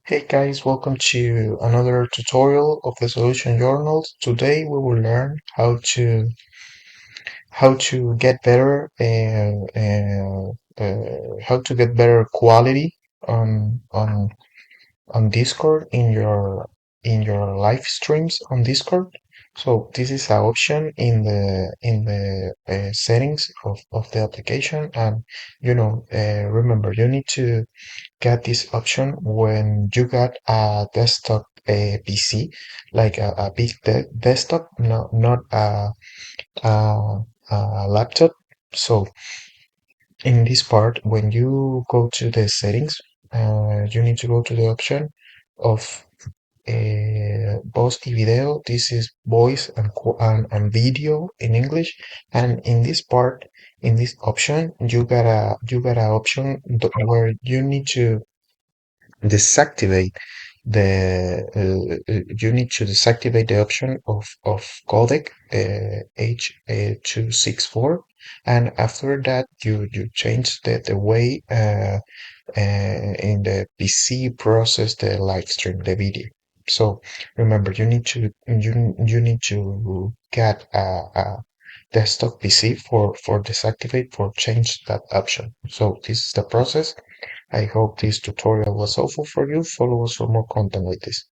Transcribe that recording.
Hey guys, welcome to another tutorial of the Solution Journals. Today we will learn how to get better how to get better quality on on on Discord in your live streams on Discord. So this is an option in the settings of the application, and remember you need to get this option when you got a desktop PC, like a big desktop, not a, a laptop. So in this part, when you go to the settings, you need to go to the option of voz y video. This is voice and video in English. And in this part, in this option, you got a option where you need to deactivate you need to deactivate the option of codec H264, and after that you change the way in the PC process the live stream, the video. So remember, you need to get a desktop PC for deactivate, for change that option. So this is the process. I hope this tutorial was helpful for you. Follow us for more content like this.